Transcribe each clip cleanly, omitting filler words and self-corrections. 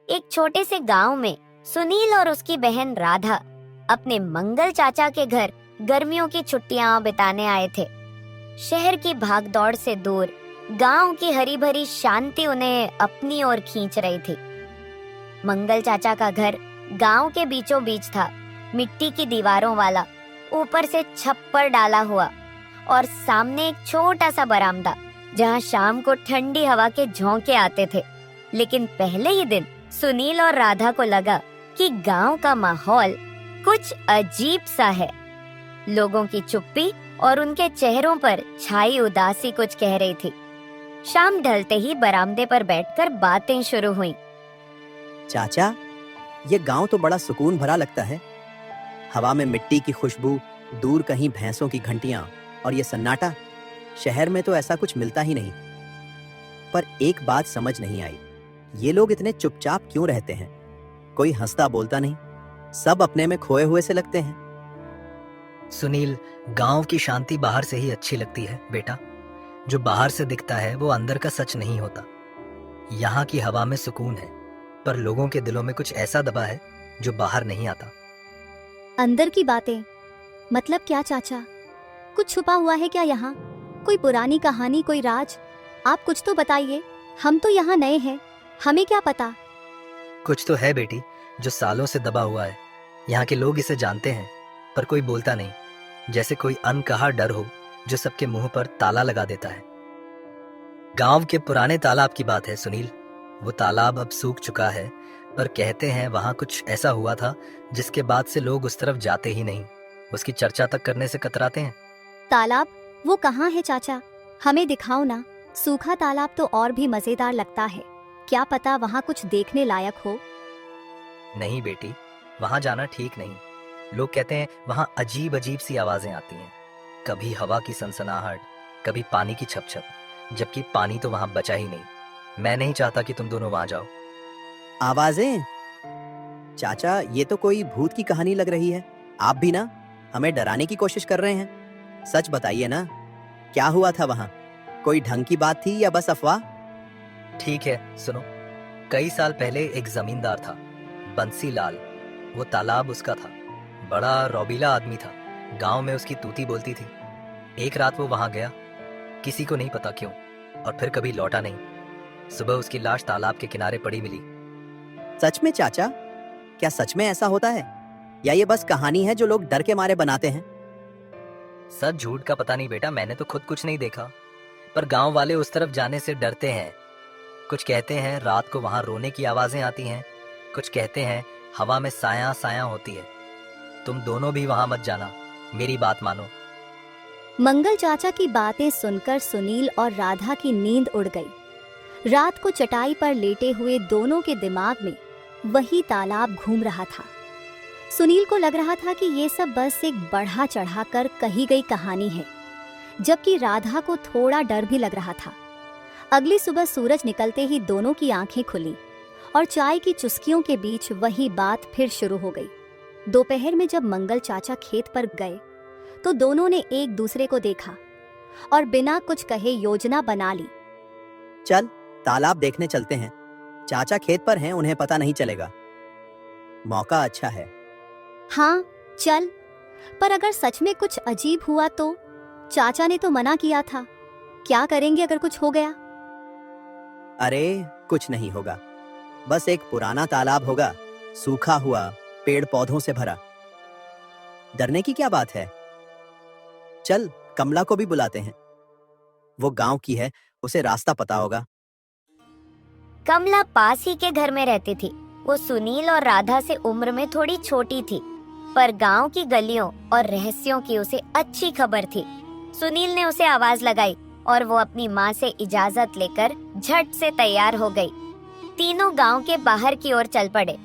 एक छोटे से गांव में सुनील और उसकी बहन राधा अपने मंगल चाचा के घर गर्मियों की छुट्टियां बिताने आए थे। शहर की भागदौड़ से दूर गांव की हरी भरी शांति उन्हें अपनी ओर खींच रही थी। मंगल चाचा का घर गांव के बीचों बीच था, मिट्टी की दीवारों वाला, ऊपर से छप्पर डाला हुआ और सामने एक छोटा सा बरामदा जहां शाम को ठंडी हवा के झोंके आते थे। लेकिन पहले ही दिन सुनील और राधा को लगा कि गांव का माहौल कुछ अजीब सा है। लोगों की चुप्पी और उनके चेहरों पर छाई उदासी कुछ कह रही थी। शाम ढलते ही बरामदे पर बैठकर बातें शुरू हुईं। चाचा, ये गांव तो बड़ा सुकून भरा लगता है। हवा में मिट्टी की खुशबू, दूर कहीं भैंसों की घंटियां और ये सन्नाटा। शहर में तो ऐसा कुछ मिलता ही नहीं। पर एक बात समझ नहीं आई, ये लोग इतने चुपचाप क्यों रहते हैं? कोई हंसता बोलता नहीं, सब अपने में खोए हुए से लगते हैं। सुनील, गांव की शांति बाहर से ही अच्छी लगती है बेटा। जो बाहर से दिखता है वो अंदर का सच नहीं होता। यहाँ की हवा में सुकून है, पर लोगों के दिलों में कुछ ऐसा दबा है जो बाहर नहीं आता। अंदर की बातें मतलब क्या चाचा? कुछ छुपा हुआ है क्या यहाँ? कोई पुरानी कहानी, कोई राज? आप कुछ तो बताइए। हम तो यहाँ नए हैं, हमें क्या पता। कुछ तो है बेटी जो सालों से दबा हुआ है। यहाँ के लोग इसे जानते हैं पर कोई बोलता नहीं, जैसे कोई अनकहा डर हो जो सबके मुंह पर ताला लगा देता है। गांव के पुराने तालाब की बात है सुनील। वो तालाब अब सूख चुका है, पर कहते हैं वहां कुछ ऐसा हुआ था जिसके बाद से लोग उस तरफ जाते ही नहीं। उसकी चर्चा तक करने से कतराते हैं। तालाब वो कहाँ है चाचा? हमें दिखाओ ना। सूखा तालाब तो और भी मजेदार लगता है। क्या पता वहाँ कुछ देखने लायक हो। नहीं बेटी, वहां जाना ठीक नहीं। लोग कहते हैं वहां अजीब अजीब सी आवाजें आती हैं। कभी हवा की सनसनाहट, कभी पानी की छपछप, जबकि पानी तो वहां बचा ही नहीं। मैं नहीं चाहता कि तुम दोनों वहां जाओ। आवाजें? चाचा, ये तो कोई भूत की कहानी लग रही है। आप भी ना हमें डराने की कोशिश कर रहे हैं। सच बताइए ना, क्या हुआ था वहां? कोई ढंग की बात थी या बस अफवाह? ठीक है, सुनो। कई साल पहले एक जमींदार था, बंसी लाल। वो तालाब उसका था। बड़ा रौबीला आदमी था। गांव में उसकी तूती बोलती थी। एक रात वो वहां गया, किसी को नहीं पता क्यों, और फिर कभी लौटा नहीं। सुबह उसकी लाश तालाब के किनारे पड़ी मिली। सच में चाचा? क्या सच में ऐसा होता है या ये बस कहानी है जो लोग डर के मारे बनाते हैं? सच झूठ का पता नहीं बेटा, मैंने तो खुद कुछ नहीं देखा, पर गांव वाले उस तरफ जाने से डरते हैं। कुछ कहते हैं रात को वहां रोने की आवाजें आती हैं, कुछ कहते हैं हवा में साया साया होती है। तुम दोनों भी वहां मत जाना, मेरी बात मानो। मंगल चाचा की बातें सुनकर सुनील और राधा की नींद उड़ गई। रात को चटाई पर लेटे हुए दोनों के दिमाग में वही तालाब घूम रहा था। सुनील को लग रहा था कि ये सब बस एक बढ़ा चढ़ा कर कही गई कहानी है, जबकि राधा को थोड़ा डर भी लग रहा था। अगली सुबह सूरज निकलते ही दोनों की आंखें खुली और चाय की चुस्कियों के बीच वही बात फिर शुरू हो गई। दोपहर में जब मंगल चाचा खेत पर गए तो दोनों ने एक दूसरे को देखा और बिना कुछ कहे योजना बना ली। चल तालाब देखने चलते हैं। चाचा खेत पर हैं, उन्हें पता नहीं चलेगा। मौका अच्छा है। हाँ चल, पर अगर सच में कुछ अजीब हुआ तो? चाचा ने तो मना किया था। क्या करेंगे अगर कुछ हो गया? अरे कुछ नहीं होगा, बस एक पुराना तालाब होगा, सूखा हुआ, पेड़ पौधों से भरा। डरने की क्या बात है? चल कमला को भी बुलाते हैं, वो गांव की है, उसे रास्ता पता होगा। कमला पास ही के घर में रहती थी। वो सुनील और राधा से उम्र में थोड़ी छोटी थी, पर गांव की गलियों और रहस्यों की उसे अच्छी खबर थी। सुनील ने उसे आवाज लगाई और वो अपनी माँ से इजाजत लेकर झट से तैयार हो गई। तीनों गांव के बाहर की ओर चल पड़े।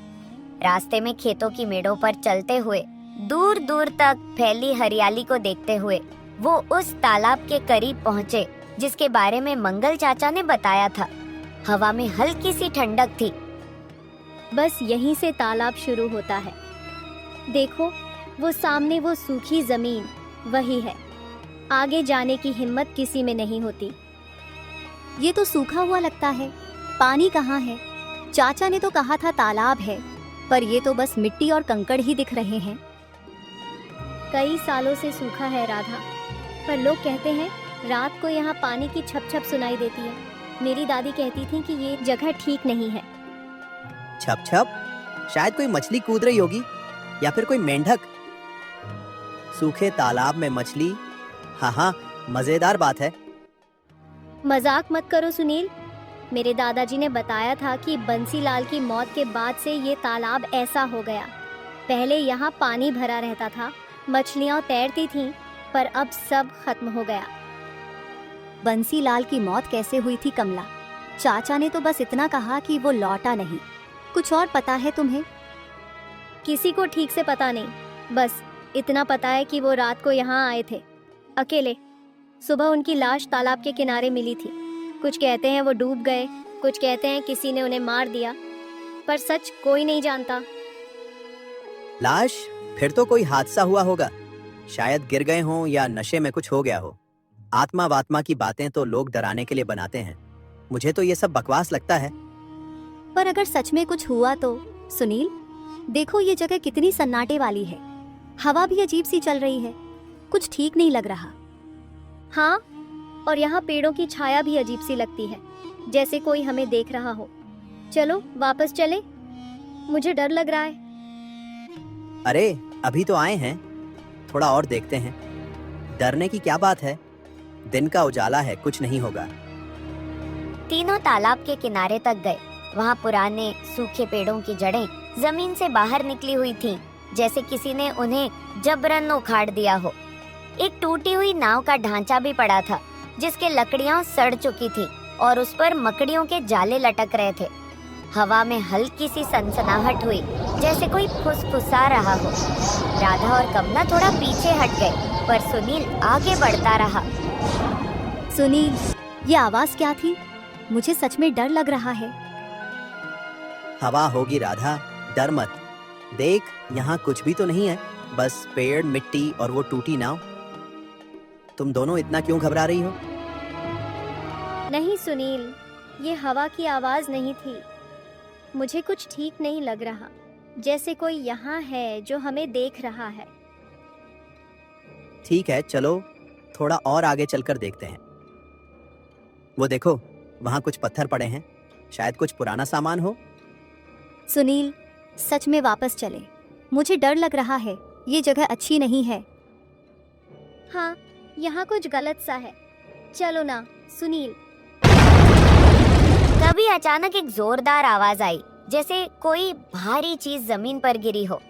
रास्ते में खेतों की मेड़ों पर चलते हुए दूर दूर तक फैली हरियाली को देखते हुए वो उस तालाब के करीब पहुँचे जिसके बारे में मंगल चाचा ने बताया था। हवा में हल्की सी ठंडक थी। बस यहीं से तालाब शुरू होता है। देखो वो सामने वो सूखी जमीन वही है, आगे जाने की हिम्मत किसी में नहीं होती। ये तो सूखा हुआ लगता है, पानी कहाँ है? चाचा ने तो कहा था तालाब है, पर ये तो बस मिट्टी और कंकड़ ही दिख रहे हैं। कई सालों से सूखा है राधा, पर लोग कहते हैं रात को यहाँ पानी की छप छप सुनाई देती है। मेरी दादी कहती थी कि ये जगह ठीक नहीं है। छप छप? शायद कोई मछली कूद रही होगी, या फिर कोई मेंढक। सूखे तालाब में मछली? हाँ हाँ, मजेदार बात है। मजाक मत करो सुनील। मेरे दादाजी ने बताया था कि बंसीलाल की मौत के बाद से ये तालाब ऐसा हो गया। पहले यहाँ पानी भरा रहता था, मछलियाँ तैरती थीं, पर अब सब खत्म हो गया। बंसीलाल की मौत कैसे हुई थी कमला? चाचा ने तो बस इतना कहा कि वो लौटा नहीं। कुछ और पता है तुम्हें? किसी को ठीक से पता नहीं, बस इतना पता है कि वो रात को यहाँ आए थे अकेले। सुबह उनकी लाश तालाब के किनारे मिली थी। कुछ कहते हैं वो डूब गए, कुछ कहते हैं किसी ने उन्हें मार दिया, पर सच कोई नहीं जानता। लाश? फिर तो कोई हादसा हुआ होगा, शायद गिर गए हों या नशे में कुछ हो गया हो। आत्मा वात्मा की बातें तो लोग डराने के लिए बनाते हैं, मुझे तो ये सब बकवास लगता है। पर अगर सच में कुछ हुआ तो सुनील, देखो ये जगह कितनी सन्नाटे वाली है। हवा भी अजीब सी चल रही है, कुछ ठीक नहीं लग रहा। हाँ, और यहाँ पेड़ों की छाया भी अजीब सी लगती है, जैसे कोई हमें देख रहा हो। चलो वापस चले, मुझे डर लग रहा है। अरे अभी तो आए हैं, थोड़ा और देखते हैं। डरने की क्या बात है, दिन का उजाला है, कुछ नहीं होगा। तीनों तालाब के किनारे तक गए। वहाँ पुराने सूखे पेड़ों की जड़ें जमीन से बाहर निकली हुई थीं, जैसे किसी ने उन्हें जबरन उखाड़ दिया हो। एक टूटी हुई नाव का ढांचा भी पड़ा था, जिसके लकड़ियां सड़ चुकी थी और उस पर मकड़ियों के जाले लटक रहे थे। हवा में हल्की सी सनसनाहट हुई, जैसे कोई फुसफुसा रहा हो। राधा और कमला थोड़ा पीछे हट गए, पर सुनील आगे बढ़ता रहा। सुनील, ये आवाज क्या थी? मुझे सच में डर लग रहा है। हवा होगी राधा, डर मत। देख, यहाँ कुछ भी तो नहीं है, बस पेड़, मिट्टी और वो टूटी नाव। तुम दोनों इतना क्यों घबरा रही हो? नहीं सुनील, ये हवा की आवाज नहीं थी। मुझे कुछ ठीक नहीं लग रहा, जैसे कोई यहाँ है जो हमें देख रहा है। ठीक है, चलो थोड़ा और आगे चलकर देखते हैं। वो देखो, वहाँ कुछ पत्थर पड़े हैं, शायद कुछ पुराना सामान हो। सुनील, सच में वापस चले, मुझे डर लग रहा है। ये जगह अच्छी नहीं है। हाँ, यहाँ कुछ गलत सा है। चलो ना सुनील। तभी अचानक एक जोरदार आवाज आई, जैसे कोई भारी चीज जमीन पर गिरी हो।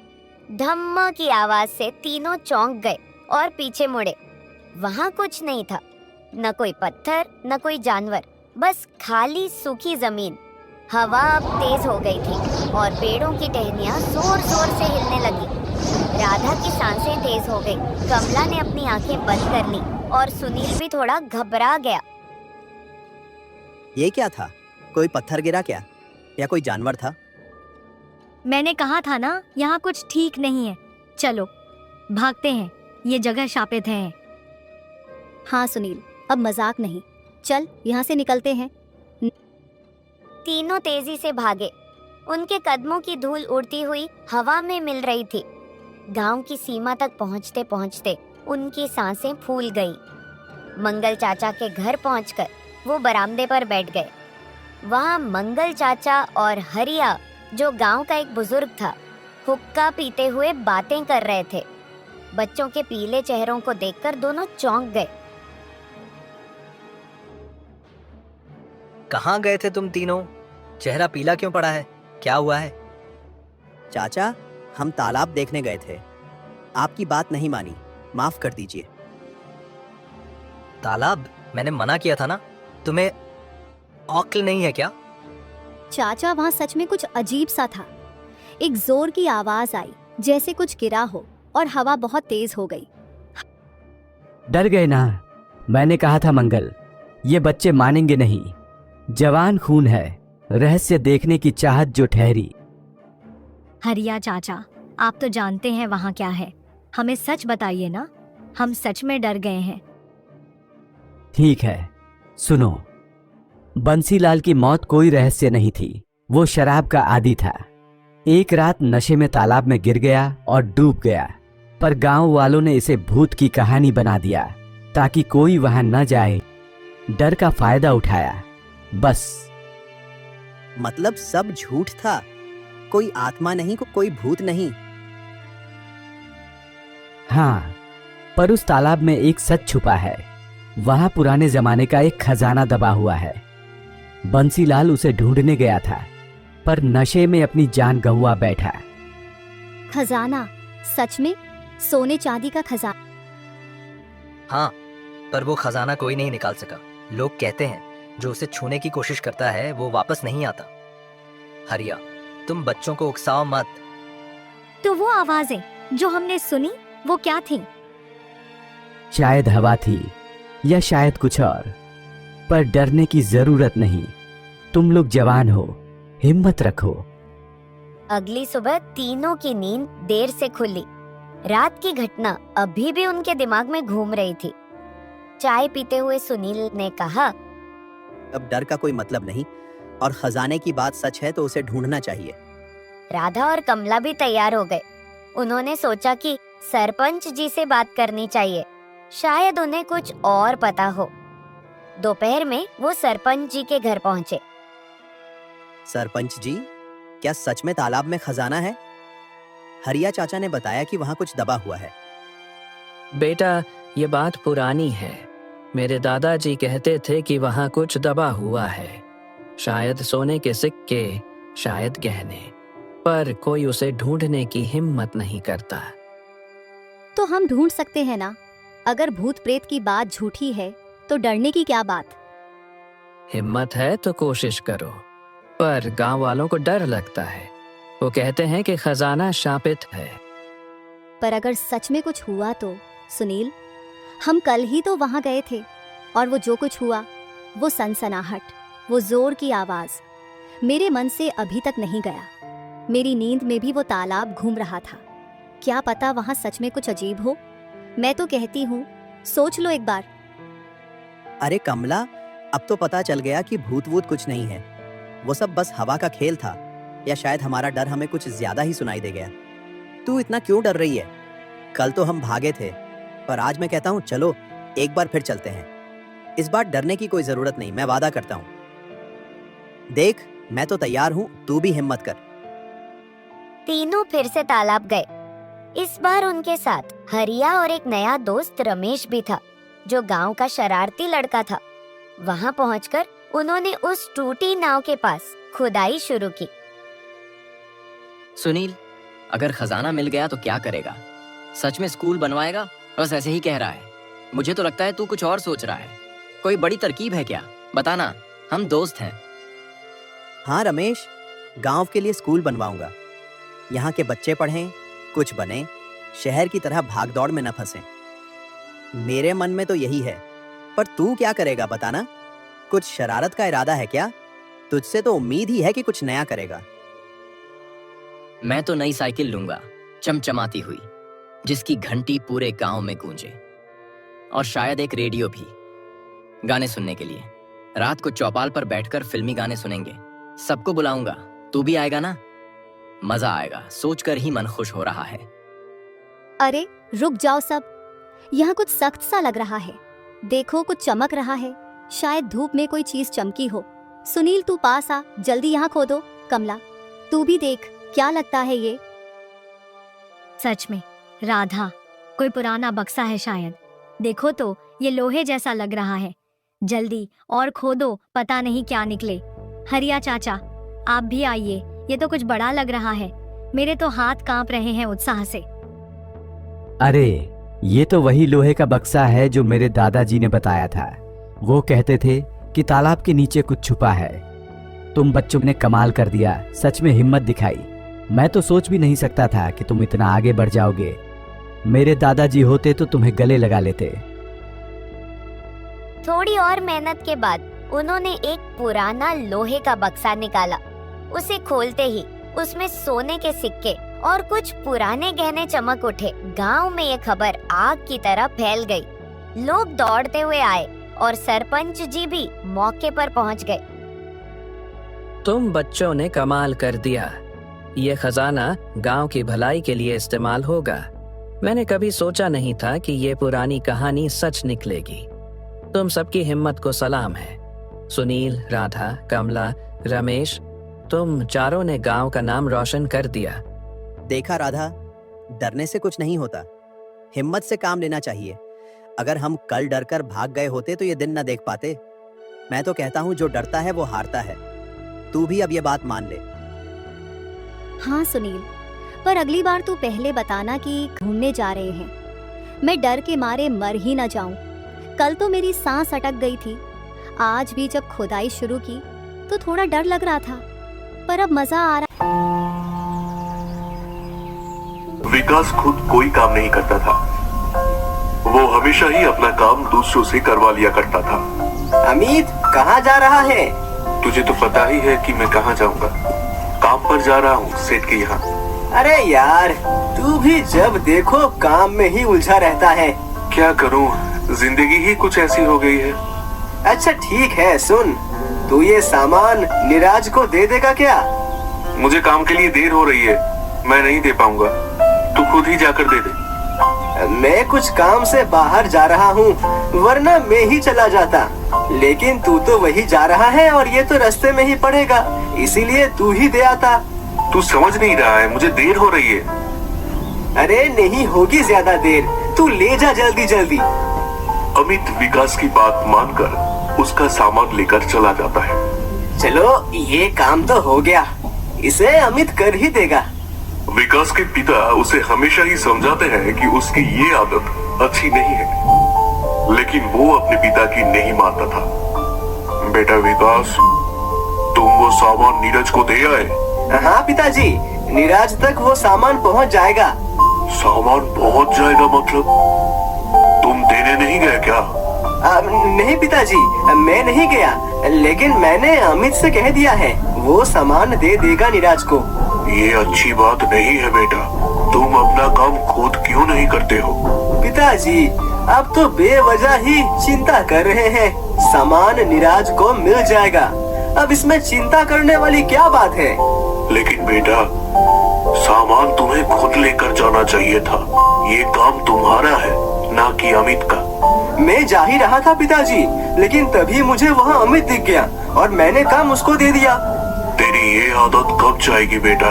धम्म की आवाज से तीनों चौंक गए और पीछे मुड़े। वहाँ कुछ नहीं था, न कोई पत्थर, न कोई जानवर, बस खाली सूखी जमीन। हवा अब तेज हो गई थी और पेड़ों की टहनियाँ जोर जोर से हिलने लगी। राधा की सांसें तेज हो गई। कमला ने अपनी आंखें बंद कर ली और सुनील भी थोड़ा घबरा गया। ये क्या था? कोई पत्थर गिरा क्या, या कोई जानवर था? मैंने कहा था ना, यहाँ कुछ ठीक नहीं है। चलो भागते हैं, ये जगह शापित है। हाँ सुनील, अब मजाक नहीं, चल यहाँ से निकलते हैं। तीनों तेजी से भागे। उनके कदमों की धूल उड़ती हुई हवा में मिल रही थी। गांव की सीमा तक पहुंचते पहुंचते उनकी सांसें फूल गईं। मंगल चाचा के घर पहुंचकर वो बरामदे पर बैठ गए। वहाँ मंगल चाचा और हरिया, जो गांव का एक बुजुर्ग था, हुक्का पीते हुए बातें कर रहे थे। बच्चों के पीले चेहरों को देखकर दोनों चौंक गए। कहाँ गए थे तुम तीनों? चेहरा पीला क्यों पड़ा है, क्या हुआ है? चाचा, हम तालाब देखने गए थे, आपकी बात नहीं मानी, माफ कर दीजिए। तालाब? मैंने मना किया था ना, तुम्हें अक्ल नहीं है क्या? चाचा, वहाँ सच में कुछ अजीब सा था। एक जोर की आवाज आई, जैसे कुछ गिरा हो, और हवा बहुत तेज हो गई। डर गए ना? मैंने कहा था मंगल, ये बच्चे मानेंगे नहीं। जवान खून है, रहस्य देखने की चाहत जो ठहरी। हरिया चाचा, आप तो जानते हैं वहाँ क्या है, हमें सच बताइए ना। हम सच में डर गए हैं। ठीक है, सुनो। बंसीलाल की मौत कोई रहस्य नहीं थी। वो शराब का आदी था। एक रात नशे में तालाब में गिर गया और डूब गया, पर गांव वालों ने इसे भूत की कहानी बना दिया ताकि कोई वहां न जाए। डर का फायदा उठाया, बस। मतलब सब झूठ था? कोई आत्मा नहीं, कोई भूत नहीं? हाँ, पर उस तालाब में एक सच छुपा है। वहां पुराने जमाने का एक खजाना दबा हुआ है। बंसीलाल उसे ढूंढने गया था, पर नशे में अपनी जान गंवा बैठा। खजाना? सच में? सोने चांदी का खजाना? हाँ, पर वो खजाना कोई नहीं निकाल सका। लोग कहते हैं जो उसे छूने की कोशिश करता है वो वापस नहीं आता। हरिया, तुम बच्चों को उकसाओ मत। तो वो आवाजें जो हमने सुनी वो क्या थी? शायद हवा थी या शायद कुछ और, पर डरने की जरूरत नहीं। तुम लोग जवान हो, हिम्मत रखो। अगली सुबह तीनों की नींद देर से खुली। रात की घटना अभी भी उनके दिमाग में घूम रही थी। चाय पीते हुए सुनील ने कहा, अब डर का कोई मतलब नहीं, और खजाने की बात सच है तो उसे ढूंढना चाहिए। राधा और कमला भी तैयार हो गए। उन्होंने सोचा कि सरपंच जी से बात करनी चाहिए, शायद उन्हें कुछ और पता हो। दोपहर में वो सरपंच जी के घर पहुंचे। सरपंच जी, क्या सच में तालाब में खजाना है? हरिया चाचा ने बताया कि वहाँ कुछ दबा हुआ है। बेटा, ये बात पुरानी है। मेरे दादाजी कहते थे कि वहाँ कुछ दबा हुआ है, शायद सोने के सिक्के, शायद गहने, पर कोई उसे ढूंढने की हिम्मत नहीं करता। तो हम ढूंढ सकते हैं ना? अगर भूत प्रेत की बात झूठी है तो डरने की क्या बात? हिम्मत है तो कोशिश करो, पर गांव वालों को डर लगता है। वो कहते हैं कि खजाना शापित है। पर अगर सच में कुछ हुआ तो सुनील, हम कल ही तो वहां गए थे, और वो जो कुछ हुआ, वो सनसनाहट, वो जोर की आवाज मेरे मन से अभी तक नहीं गया। मेरी नींद में भी वो तालाब घूम रहा था। क्या पता वहां सच में कुछ अजीब हो। मैं तो कहती हूँ सोच लो एक बार। अरे कमला, अब तो पता चल गया कि भूत वूत कुछ नहीं है। वो सब बस हवा का खेल था, या शायद हमारा डर हमें कुछ ज्यादा ही सुनाई दे गया। तू इतना क्यों डर रही है? कल तो हम भागे थे, पर आज मैं कहता हूँ चलो एक बार फिर चलते हैं। इस बार डरने की कोई जरूरत नहीं, मैं वादा करता हूँ। देख, मैं तो तैयार हूँ, तू भी हिम्मत कर। तीनों फिर से तालाब गए। इस बार उनके साथ हरिया और एक नया दोस्त रमेश भी था, जो गांव का शरारती लड़का था। वहां पहुंचकर उन्होंने उस टूटी नाव के पास खुदाई शुरू की। सुनील, अगर खजाना मिल गया तो क्या करेगा? सच में स्कूल बनवाएगा? बस ऐसे ही कह रहा है। मुझे तो लगता है तू कुछ और सोच रहा है। कोई बड़ी तरकीब है क्या? बताना, हम दोस्त हैं। हाँ रमेश, गांव के लिए स्कूल बनवाऊंगा। यहाँ के बच्चे पढ़ें, कुछ बने, शहर की तरह भागदौड़ में न फंसें। मेरे मन में तो यही है, पर तू क्या करेगा बताना? कुछ शरारत का इरादा है क्या? तुझसे तो उम्मीद ही है कि कुछ नया करेगा। मैं तो नई साइकिल लूंगा, चमचमाती हुई, जिसकी घंटी पूरे गांव में गूंजे, और शायद एक रेडियो भी, गाने सुनने के लिए। रात को चौपाल पर बैठकर फिल्मी गाने सुनेंगे। सबको बुलाऊंगा, तू भी आएगा ना? मजा आएगा, सोचकर ही मन खुश हो रहा है। अरे रुक जाओ सब, यहाँ कुछ सख्त सा लग रहा है। देखो, कुछ चमक रहा है, शायद धूप में कोई चीज चमकी हो। सुनील, तू पास आ, जल्दी यहाँ खोदो। कमला, तू भी देख, क्या लगता है ये? सच में राधा, कोई पुराना बक्सा है शायद। देखो तो, ये लोहे जैसा लग रहा है। जल्दी और खोदो, पता नहीं क्या निकले। हरिया चाचा, आप भी आइए, ये तो कुछ बड़ा लग रहा है। मेरे तो हाथ कांप रहे हैं उत्साह से। अरे, ये तो वही लोहे का बक्सा है जो मेरे दादाजी ने बताया था। वो कहते थे कि तालाब के नीचे कुछ छुपा है। तुम बच्चों ने कमाल कर दिया, सच में हिम्मत दिखाई। मैं तो सोच भी नहीं सकता था कि तुम इतना आगे बढ़ जाओगे। मेरे दादाजी होते तो तुम्हें गले लगा लेते। थोड़ी और मेहनत के बाद उन्होंने एक पुराना लोहे का बक्सा निकाला। उसे खोलते ही उसमें सोने के सिक्के और कुछ पुराने गहने चमक उठे। गांव में ये खबर आग की तरह फैल गई। लोग दौड़ते हुए आए और सरपंच जी भी मौके पर पहुंच गए। तुम बच्चों ने कमाल कर दिया। ये खजाना गांव की भलाई के लिए इस्तेमाल होगा। मैंने कभी सोचा नहीं था कि ये पुरानी कहानी सच निकलेगी। तुम सबकी हिम्मत को सलाम है। सुनील, राधा, कमला, रमेश, तुम चारों ने गांव का नाम रोशन कर दिया। देखा राधा, डरने से कुछ नहीं होता, हिम्मत से काम लेना चाहिए। अगर हम कल डरकर भाग गए होते तो ये दिन न देख पाते। मैं तो कहता हूँ जो डरता है वो हारता है। तू भी अब ये बात मान ले। हाँ सुनील, पर अगली बार तू पहले बताना कि घूमने जा रहे हैं। मैं डर के मारे मर ही ना जाऊं। कल तो मेरी सांस अटक गई थी। आज भी जब खुदाई शुरू की तो थोड़ा डर लग रहा था, पर अब मजा आ रहा। विकास खुद कोई काम नहीं करता था। वो हमेशा ही अपना काम दूसरों से करवा लिया करता था। अमित, कहाँ जा रहा है? तुझे तो पता ही है कि मैं कहाँ जाऊंगा। काम पर जा रहा हूँ सेठ के यहाँ। अरे यार, तू भी जब देखो काम में ही उलझा रहता है। क्या करूँ, जिंदगी ही कुछ ऐसी हो गई है। अच्छा ठीक है, सुन, तू ये सामान निराज को दे देगा क्या? मुझे काम के लिए देर हो रही है, मैं नहीं दे पाऊंगा। तू खुद ही जाकर दे दे। मैं कुछ काम से बाहर जा रहा हूँ, वरना मैं ही चला जाता। लेकिन तू तो वही जा रहा है और ये तो रास्ते में ही पड़ेगा, इसीलिए तू ही दे आता। तू समझ नहीं रहा है, मुझे देर हो रही है। अरे नहीं होगी ज्यादा देर, तू ले जा जल्दी जल्दी। अमित विकास की बात मानकर उसका सामान लेकर चला जाता है। चलो, ये काम तो हो गया, इसे अमित कर ही देगा। विकास के पिता उसे हमेशा ही समझाते हैं कि उसकी ये आदत अच्छी नहीं है, लेकिन वो अपने पिता की नहीं मानता था। बेटा विकास, तुम वो सामान नीरज को दे आए? हाँ पिताजी, नीरज तक वो सामान पहुँच जाएगा। सामान पहुँच जाएगा मतलब? तुम देने नहीं गए क्या? नहीं पिताजी, मैं नहीं गया, लेकिन मैंने अमित से कह दिया है, वो सामान दे देगा नीरज को। ये अच्छी बात नहीं है बेटा। तुम अपना काम खुद क्यों नहीं करते हो? पिताजी, अब तो बेवजह ही चिंता कर रहे हैं। सामान नीरज को मिल जाएगा, अब इसमें चिंता करने वाली क्या बात है? लेकिन बेटा, सामान तुम्हें खुद लेकर जाना चाहिए था। ये काम तुम्हारा है, ना कि अमित का। मैं जा ही रहा था पिताजी, लेकिन तभी मुझे वहाँ अमित दिख गया और मैंने काम उसको दे दिया। तेरी ये आदत कब जाएगी बेटा?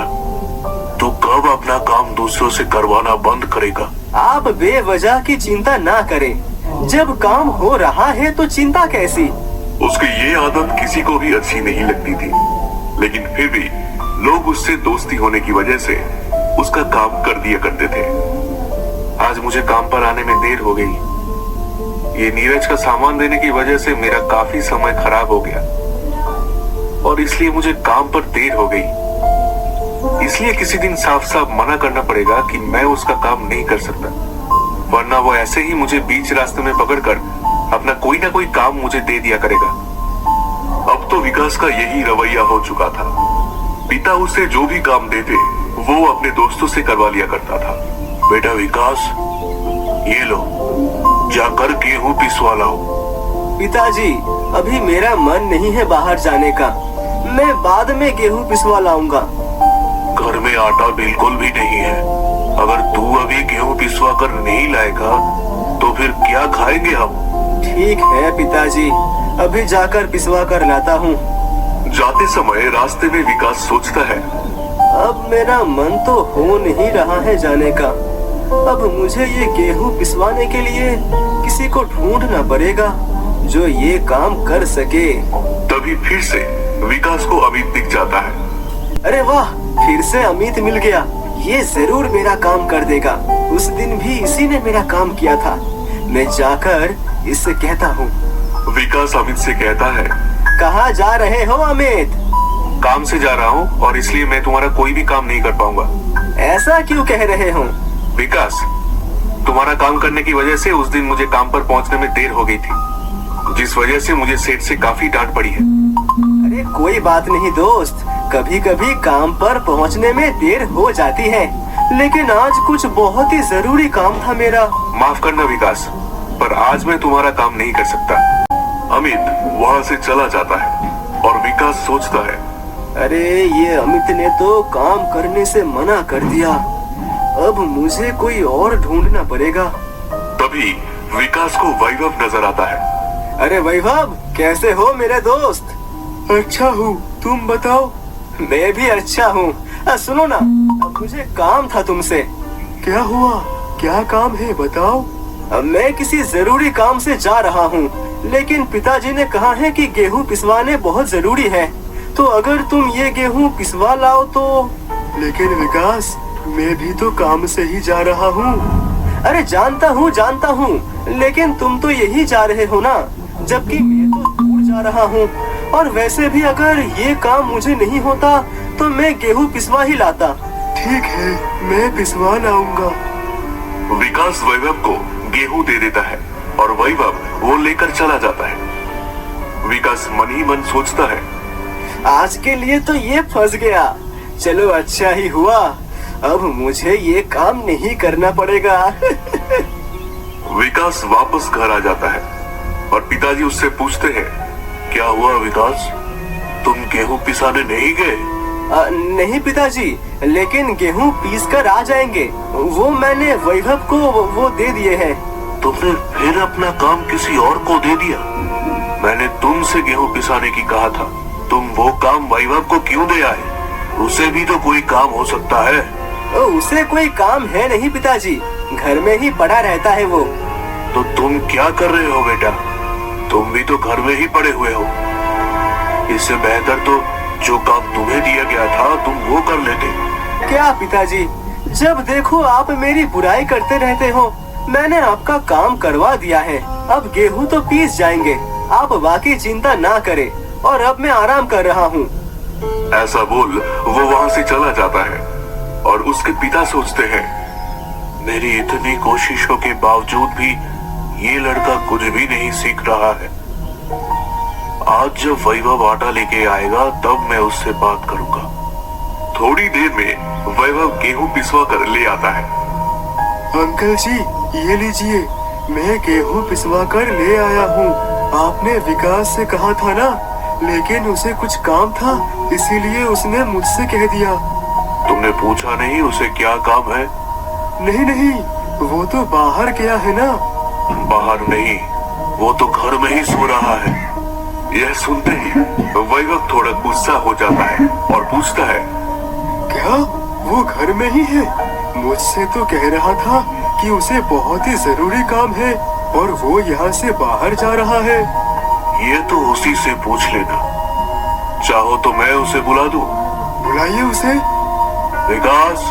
तू कब अपना काम दूसरों से करवाना बंद करेगा? आप बेवजह की चिंता ना करें, जब काम हो रहा है तो चिंता कैसी? उसकी ये आदत किसी को भी अच्छी नहीं लगती थी, लेकिन फिर भी लोग उससे दोस्ती होने की वजह से उसका काम कर दिया करते थे। आज मुझे काम पर आने में देर हो गई। ये नीरज का सामान देने की वजह से मेरा काफी समय खराब हो गया और इसलिए मुझे काम पर देर हो गई। इसलिए किसी दिन साफ साफ मना करना पड़ेगा कि मैं उसका काम नहीं कर सकता, वरना वो ऐसे ही मुझे बीच रास्ते में पकड़कर अपना कोई ना कोई काम मुझे दे दिया करेगा। अब तो विकास का यही रवैया हो चुका था। पिता उसे जो भी काम देते वो अपने दोस्तों से करवा लिया करता था। बेटा विकास, ये लो, जाकर गेहूं पिसवा लाओ। पिताजी, अभी मेरा मन नहीं है बाहर जाने का, मैं बाद में गेहूं पिसवा लाऊंगा। घर में आटा बिल्कुल भी नहीं है। अगर तू अभी गेहूं पिसवा कर नहीं लाएगा तो फिर क्या खाएंगे हम? ठीक है पिताजी, अभी जाकर पिसवा कर लाता हूँ। जाते समय रास्ते में विकास सोचता है, अब मेरा मन तो हो नहीं रहा है जाने का। अब मुझे ये गेहूं पिसवाने के लिए किसी को ढूंढना पड़ेगा जो ये काम कर सके। तभी फिर से विकास को अमित दिख जाता है। अरे वाह, फिर से अमित मिल गया। ये जरूर मेरा काम कर देगा। उस दिन भी इसी ने मेरा काम किया था। मैं जाकर इससे कहता हूँ। विकास अमित से कहता है, कहाँ जा रहे हो अमित? काम से जा रहा हूँ और इसलिए मैं तुम्हारा कोई भी काम नहीं कर पाऊंगा। ऐसा क्यों कह रहे हो? विकास, तुम्हारा काम करने की वजह से उस दिन मुझे काम पर पहुंचने में देर हो गई थी, जिस वजह से मुझे सेठ से काफी डांट पड़ी है। अरे कोई बात नहीं दोस्त, कभी कभी काम पर पहुंचने में देर हो जाती है, लेकिन आज कुछ बहुत ही जरूरी काम था मेरा। माफ करना विकास, पर आज मैं तुम्हारा काम नहीं कर सकता। अमित वहाँ से चला जाता है और विकास सोचता है, अरे ये अमित ने तो काम करने से मना कर दिया, अब मुझे कोई और ढूंढना पड़ेगा। तभी विकास को वैभव नजर आता है। अरे वैभव, कैसे हो मेरे दोस्त? अच्छा हूँ, तुम बताओ। मैं भी अच्छा हूँ। सुनो ना, अब मुझे काम था तुमसे। क्या हुआ? क्या काम है बताओ। मैं किसी जरूरी काम से जा रहा हूँ, लेकिन पिताजी ने कहा है कि गेहूँ पिसवाने बहुत जरूरी है, तो अगर तुम ये गेहूँ पिसवा लाओ तो। लेकिन विकास, मैं भी तो काम से ही जा रहा हूँ। अरे जानता हूँ, लेकिन तुम तो यही जा रहे हो ना, जबकि मैं तो दूर जा रहा हूँ। और वैसे भी अगर ये काम मुझे नहीं होता तो मैं गेहूँ पिसवा ही लाता। ठीक है, मैं पिसवा लाऊंगा। विकास वैभव को गेहूं दे देता है और वैभव वो लेकर चला जाता है। विकास मन ही मन सोचता है, आज के लिए तो ये फंस गया। चलो अच्छा ही हुआ, अब मुझे ये काम नहीं करना पड़ेगा। विकास वापस घर आ जाता है और पिताजी उससे पूछते हैं, क्या हुआ विकास, तुम गेहूं पिसाने नहीं गए? नहीं पिताजी, लेकिन गेहूं पीस कर आ जाएंगे। वो मैंने वैभव को वो दे दिए हैं। तुमने फिर अपना काम किसी और को दे दिया? मैंने तुमसे गेहूं पिसाने की कहा था, तुम वो काम वैभव को क्यों दे आए? उसे भी तो कोई काम हो सकता है। उसे कोई काम है नहीं पिताजी, घर में ही पड़ा रहता है वो। तो तुम क्या कर रहे हो बेटा? तुम भी तो घर में ही पड़े हुए हो। इससे बेहतर तो जो काम तुम्हें दिया गया था तुम वो कर लेते। क्या पिताजी, जब देखो आप मेरी बुराई करते रहते हो। मैंने आपका काम करवा दिया है, अब गेहूं तो पीस जाएंगे। आप बाकी चिंता ना करें, और अब मैं आराम कर रहा हूँ। ऐसा बोल वो वहाँ से चला जाता है और उसके पिता सोचते हैं, मेरी इतनी कोशिशों के बावजूद भी ये लड़का कुछ भी नहीं सीख रहा है। आज जब वैभव आटा लेके आएगा तब मैं उससे बात करूंगा। थोड़ी देर में वैभव गेहूं पिसवा कर ले आता है। अंकल जी, ये लीजिए, मैं गेहूं पिसवा कर ले आया हूँ। आपने विकास से कहा था ना, लेकिन उसे कुछ काम था, इसीलिए उसने मुझसे कह दिया। तुमने पूछा नहीं उसे क्या काम है? नहीं, वो तो बाहर गया है ना। बाहर नहीं, वो तो घर में ही सो रहा है। यह सुनते ही वैभव थोड़ा गुस्सा हो जाता है और पूछता है, क्या वो घर में ही है? मुझसे तो कह रहा था कि उसे बहुत ही जरूरी काम है और वो यहाँ से बाहर जा रहा है। ये तो उसी से पूछ लेना, चाहो तो मैं उसे बुला दूं। बुलाइए उसे। विकास,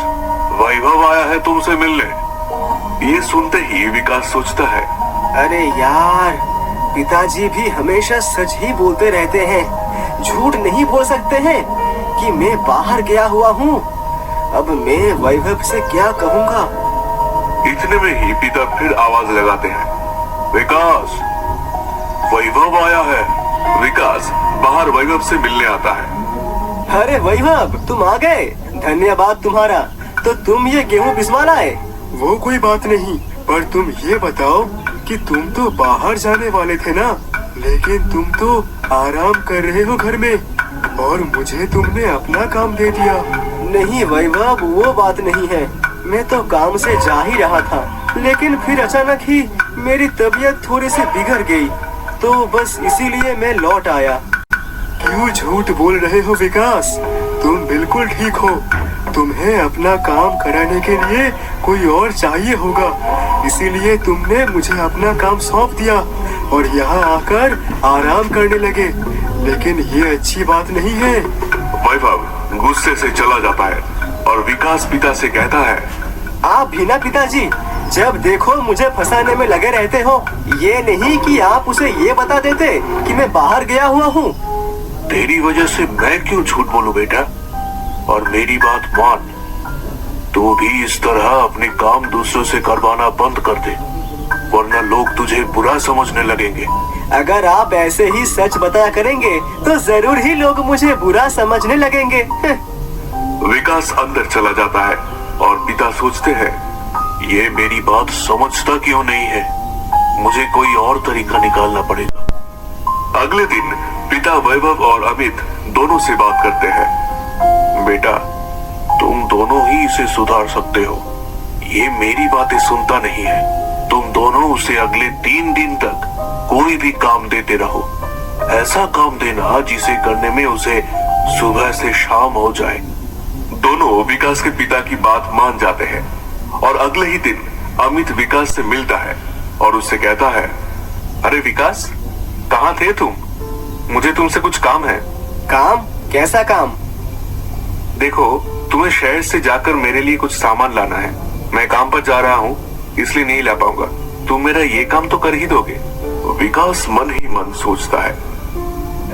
वैभव आया है तुमसे मिलने। ये सुनते ही विकास सोचता है, अरे यार, पिताजी भी हमेशा सच ही बोलते रहते हैं, झूठ नहीं बोल सकते हैं कि मैं बाहर गया हुआ हूँ। अब मैं वैभव से क्या कहूँगा? इतने में ही पिता फिर आवाज लगाते हैं, विकास, वैभव आया है। विकास बाहर वैभव से मिलने आता है। अरे वैभव, तुम आ गए, धन्यवाद तुम्हारा। तो तुम ये गेहूं पिसवा लाए? वो कोई बात नहीं, पर तुम ये बताओ कि तुम तो बाहर जाने वाले थे ना, लेकिन तुम तो आराम कर रहे हो घर में, और मुझे तुमने अपना काम दे दिया। नहीं वैभव, वो बात नहीं है, मैं तो काम से जा ही रहा था, लेकिन फिर अचानक ही मेरी तबीयत थोड़ी सी बिगड़ गई, तो बस इसीलिए मैं लौट आया। क्यों झूठ बोल रहे हो विकास? तुम बिल्कुल ठीक हो। तुम्हें अपना काम कराने के लिए कोई और चाहिए होगा, इसीलिए तुमने मुझे अपना काम सौंप दिया और यहाँ आकर आराम करने लगे, लेकिन ये अच्छी बात नहीं है। वैभव गुस्से से चला जाता है और विकास पिता से कहता है, आप भी ना पिताजी, जब देखो मुझे फंसाने में लगे रहते हो। ये नहीं कि आप उसे ये बता देते कि मैं बाहर गया हुआ हूँ। तेरी वजह से मैं क्यों झूठ बोलूं बेटा? और मेरी बात मान, तू भी इस तरह अपने काम दूसरों से करवाना बंद कर दे, वरना लोग तुझे बुरा समझने लगेंगे। अगर आप ऐसे ही सच बताया करेंगे तो जरूर ही लोग मुझे बुरा समझने लगेंगे। विकास अंदर चला जाता है और पिता सोचते हैं, ये मेरी बात समझता क्यों नहीं है, मुझे कोई और तरीका निकालना पड़ेगा। अगले दिन पिता वैभव और अमित दोनों से बात करते हैं। बेटा, तुम दोनों ही इसे सुधार सकते हो, ये मेरी बातें सुनता नहीं है। तुम दोनों उसे अगले 3 दिन तक कोई भी काम देते रहो, ऐसा काम देना जिसे करने में उसे सुबह से शाम हो जाए। दोनों विकास के पिता की बात मान जाते हैं और अगले ही दिन अमित विकास से मिलता है और उससे कहता है, अरे विकास, कहाँ थे तुम? मुझे तुमसे कुछ काम है। काम? कैसा काम? देखो, तुम्हें शहर से जाकर मेरे लिए कुछ सामान लाना है। मैं काम पर जा रहा हूँ, इसलिए नहीं ला पाऊंगा। तुम मेरा ये काम तो कर ही दोगे? विकास मन ही मन सोचता है,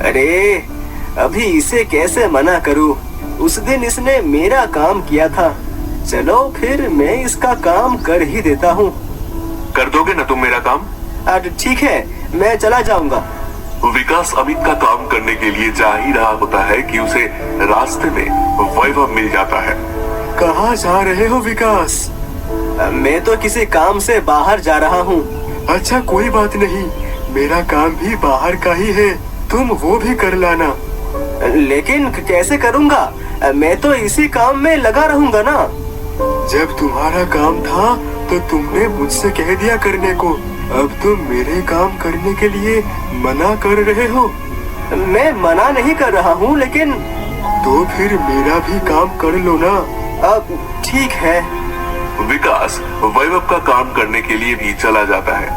अरे अभी इसे कैसे मना करूं? उस दिन इसने मेरा काम किया था। चलो फिर मैं इसका काम कर ही देता हूँ। कर दोगे ना तुम मेरा काम? ठीक है, मैं चला जाऊंगा। विकास अमित का काम करने के लिए जा ही रहा होता है कि उसे रास्ते में वैभव मिल जाता है। कहाँ जा रहे हो विकास? मैं तो किसी काम से बाहर जा रहा हूँ। अच्छा, कोई बात नहीं, मेरा काम भी बाहर का ही है, तुम वो भी कर लाना। लेकिन कैसे करूँगा? मैं तो इसी काम में लगा रहूँगा ना। जब तुम्हारा काम था तो तुमने मुझसे कह दिया करने को, अब तुम मेरे काम करने के लिए मना कर रहे हो। मैं मना नहीं कर रहा हूँ, लेकिन तो फिर मेरा भी काम कर लो ना। अब ठीक है। विकास वैभव का काम करने के लिए भी चला जाता है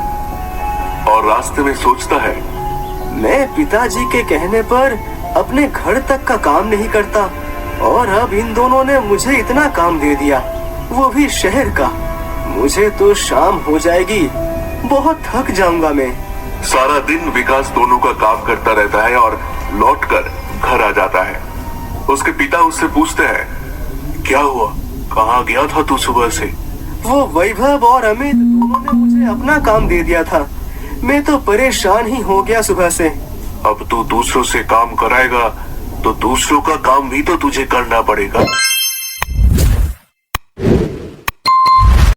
और रास्ते में सोचता है, मैं पिताजी के कहने पर अपने घर तक का काम नहीं करता और अब इन दोनों ने मुझे इतना काम दे दिया, वो भी शहर का। मुझे तो शाम हो जाएगी, बहुत थक जाऊंगा मैं। सारा दिन विकास दोनों का काम करता रहता है और लौटकर घर आ जाता है। उसके पिता उससे पूछते हैं, क्या हुआ, कहाँ गया था तू सुबह से? वो वैभव और अमित दोनों ने मुझे अपना काम दे दिया था, मैं तो परेशान ही हो गया सुबह से। अब तू दूसरों से काम कराएगा तो दूसरों का काम भी तो तुझे करना पड़ेगा।